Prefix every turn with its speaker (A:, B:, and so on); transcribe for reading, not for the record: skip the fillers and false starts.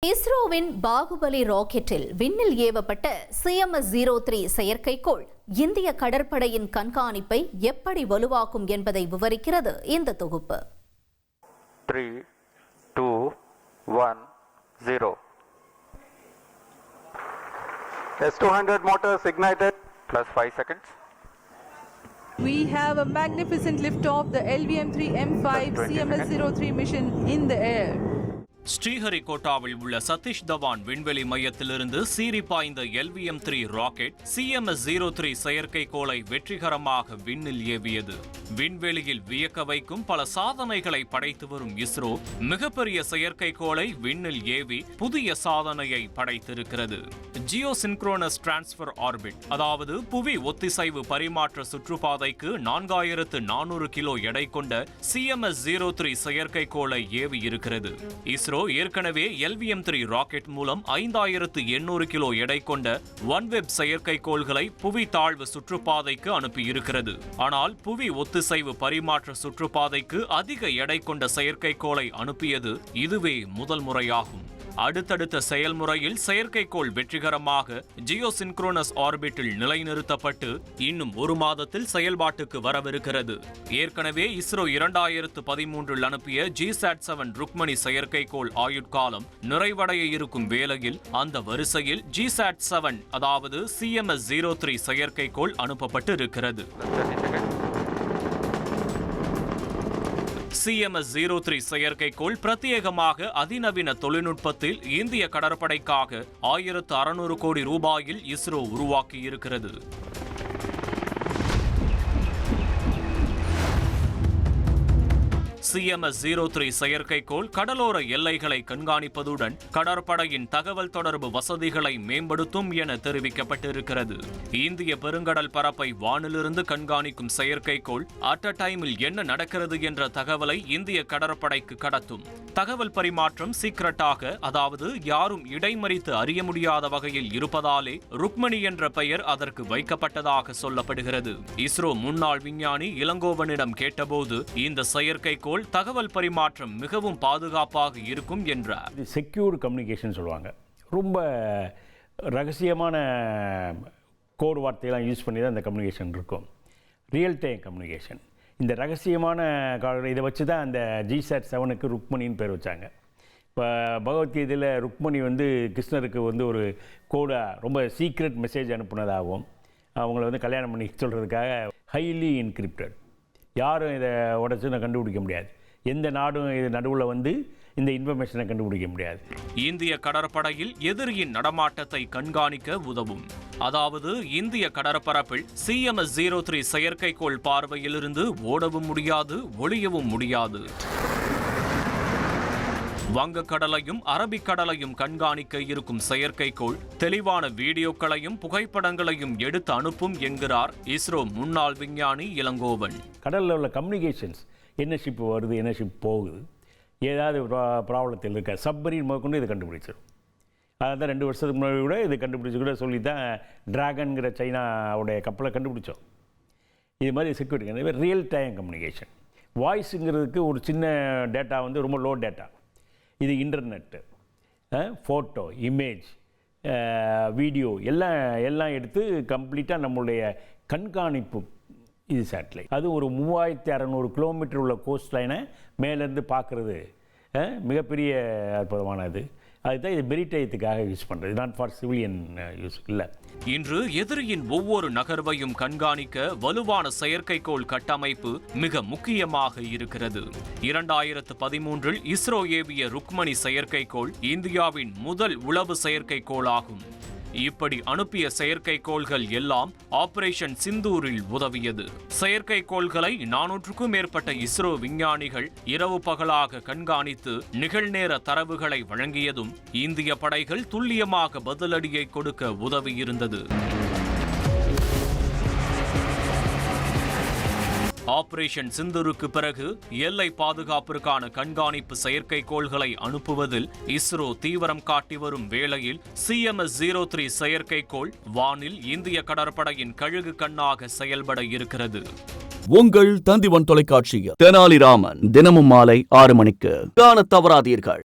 A: இஸ்ரோவின் பாகுபலி ராக்கெட்டில் விண்ணில் ஏவப்பட்ட CMS-03 செயற்கைக்கோள் இந்திய கடற்படையின் கண்காணிப்பை எப்படி வலுவாக்கும் என்பதை விவரிக்கிறது இந்த தொகுப்பு.
B: 3, 2, 1, 0. S200 motors ignited. Plus 5 seconds.
C: We have a magnificent liftoff, the LVM-3M5 CMS-03 mission in the air.
D: ஸ்ரீஹரிகோட்டாவில் உள்ள சதீஷ் தவான் விண்வெளி மையத்திலிருந்து சீறி பாய்ந்த LVM-3 ராக்கெட் CMS-03 செயற்கைக்கோளை வெற்றிகரமாக விண்ணில் ஏவியது. விண்வெளியில் வியக்க வைக்கும் பல சாதனைகளை படைத்து வரும் இஸ்ரோ மிகப்பெரிய செயற்கைக்கோளை விண்ணில் ஏவி புதிய சாதனையை படைத்திருக்கிறது. ஜியோசின்க்ரோனஸ் டிரான்ஸ்ஃபர் ஆர்பிட், அதாவது புவி ஒத்திசைவு பரிமாற்ற சுற்றுப்பாதைக்கு 4400 கிலோ எடை கொண்ட CMS-03 செயற்கைக்கோளை ஏவி இருக்கிறது. இஸ்ரோ ஏற்கனவே LVM-3 ராக்கெட் மூலம் 5800 கிலோ எடை கொண்ட ஒன்வெப் செயற்கைக்கோள்களை புவி தாழ்வு சுற்றுப்பாதைக்கு அனுப்பியிருக்கிறது. ஆனால் புவி ஒத்திசைவு பரிமாற்ற சுற்றுப்பாதைக்கு அதிக எடை கொண்ட செயற்கைக்கோளை அனுப்பியது இதுவே முதல் முறையாகும். அடுத்தடுத்த செயல்முறையில் செயற்கைக்கோள் வெற்றிகரமாக ஜியோசின்க்ரோனஸ் ஆர்பிட்டில் நிலைநிறுத்தப்பட்டு இன்னும் ஒரு மாதத்தில் செயல்பாட்டுக்கு வரவிருக்கிறது. ஏற்கனவே இஸ்ரோ 2013 அனுப்பிய GSAT-7 ருக்மணி செயற்கைக்கோள் ஆயுட்காலம் நிறைவடைய இருக்கும் வேளையில் அந்த வரிசையில் GSAT-7 அதாவது CMS-03 செயற்கைக்கோள் அனுப்பப்பட்டு இருக்கிறது. CMS-03 செயற்கைக்கோள் பிரத்யேகமாக அதிநவீன தொழில்நுட்பத்தில் இந்திய கடற்படைக்காக 1600 கோடி ரூபாயில் இஸ்ரோ உருவாக்கியிருக்கிறது. CMS-03 செயற்கைக்கோள் கடலோர எல்லைகளை கண்காணிப்பதுடன் கடற்படையின் தகவல் தொடர்பு வசதிகளை மேம்படுத்தும் என தெரிவிக்கப்பட்டிருக்கிறது. இந்திய பெருங்கடல் பரப்பை வானிலிருந்து கண்காணிக்கும் செயற்கைக்கோள் அட் அ டைமில் என்ன நடக்கிறது என்ற தகவலை இந்திய கடற்படைக்கு கடத்தும். தகவல் பரிமாற்றம் சீக்ரெட்டாக, அதாவது யாரும் இடைமறித்து அறிய முடியாத வகையில் இருப்பதாலே ருக்மணி என்ற பெயர் அதற்கு வைக்கப்பட்டதாக சொல்லப்படுகிறது. இஸ்ரோ முன்னாள் விஞ்ஞானி இளங்கோவனிடம் கேட்டபோது இந்த செயற்கைக்கோள் தகவல் பரிமாற்றம் மிகவும் பாதுகாப்பாக இருக்கும் என்றார்.
E: செக்யூர் கம்யூனிகேஷன் சொல்லுவாங்க. ரொம்ப ரகசியமான கோட் வார்த்தையெல்லாம் யூஸ் பண்ணி தான் இந்த கம்யூனிகேஷன் இருக்கும். Real time communication. இந்த ரகசியமான இதை வச்சு தான் அந்த GSAT-7க்கு ருக்மணின்னு பேர் வச்சாங்க. இப்போ பகவத்கீதையில் ருக்மணி கிருஷ்ணருக்கு ஒரு கோடாக ரொம்ப சீக்ரெட் மெசேஜ் அனுப்புனதாகவும் அவங்கள கல்யாணம் பண்ணி சொல்கிறதுக்காக ஹைலி என்கிரிப்டட், யாரும் இதை உடச்சு கண்டுபிடிக்க முடியாது. எந்த நாடும் இது நடுவில் இந்த இன்ஃபர்மேஷனை கண்டுபிடிக்க முடியாது.
D: இந்திய கடற்படையில் எதிரியின் நடமாட்டத்தை கண்காணிக்க உதவும். அதாவது இந்திய கடற்பரப்பில் CMS-03 செயற்கைக்கோள் பார்வையிலிருந்து ஓடவும் முடியாது, ஒளியவும் முடியாது. வங்கக்கடலையும் அரபிக்கடலையும் கண்காணிக்க இருக்கும் செயற்கைக்கோள் தெளிவான வீடியோக்களையும் புகைப்படங்களையும் எடுத்து அனுப்பும் என்கிறார் இஸ்ரோ முன்னாள் விஞ்ஞானி இளங்கோவன்.
E: கடலில் உள்ள கம்யூனிகேஷன்ஸ், என்ன ஷிப் வருது, என்ன ஷிப் போகுது, ஏதாவது ப்ராப்ளத்தில் இருக்க சப்மரீன் முதற்கொண்டு இதை கண்டுபிடிச்சிடும். அதான் 2 வருஷத்துக்கு முன்னாடி கூட இதை கண்டுபிடிச்சி கூட சொல்லி தான் டிராகன்கிற சைனாவுடைய கப்பலை கண்டுபிடிச்சோம். இது மாதிரி செக்யூரிட்டி ரியல் டைம் கம்யூனிகேஷன். வாய்ஸுங்கிறதுக்கு ஒரு சின்ன டேட்டா ரொம்ப லோ டேட்டா. இது இன்டர்நெட்டு, ஃபோட்டோ, இமேஜ், வீடியோ எல்லாம் எடுத்து கம்ப்ளீட்டாக நம்மளுடைய கண்காணிப்பு. இது சேட்டலைட். அது ஒரு 3600 கிலோமீட்டர் உள்ள கோஸ்ட் லைனை மேலேருந்து பார்க்குறது மிகப்பெரிய அற்புதமானது. அதுதான் இது மெரிடைத்துக்காக யூஸ் பண்ணுறது, நாட் ஃபார் சிவிலியன் யூஸ் இல்லை.
D: இன்று எதிரியின் ஒவ்வொரு நகர்வையும் கண்காணிக்க வலுவான செயற்கைக்கோள் கட்டமைப்பு மிக முக்கியமாக இருக்கிறது. 2013 இஸ்ரோ ஏவிய ருக்மணி செயற்கைக்கோள் இந்தியாவின் முதல் உளவு செயற்கைக்கோளாகும். இப்படி அனுப்பிய செயற்கைக்கோள்கள் எல்லாம் ஆபரேஷன் சிந்தூரில் உதவியது. செயற்கைக்கோள்களை 400க்கும் மேற்பட்ட இஸ்ரோ விஞ்ஞானிகள் இரவு பகலாக கண்காணித்து நிகழ்நேர தரவுகளை வழங்கியதும் இந்திய படைகள் துல்லியமாக பதிலடியை கொடுக்க உதவியிருந்தது. ஆபரேஷன் சிந்தூருக்கு பிறகு எல்லை பாதுகாப்பிற்கான கண்காணிப்பு செயற்கைக்கோள்களை அனுப்புவதில் இஸ்ரோ தீவிரம் காட்டி வரும் வேளையில் CMS-03 செயற்கைக்கோள் வானில் இந்திய கடற்படையின் கழுகு கண்ணாக செயல்பட இருக்கிறது.
F: உங்கள் தந்திவன் தொலைக்காட்சியில் தெனாலிராமன் தினமும் மாலை 6 மணிக்கு காணத் தவறாதீர்கள்.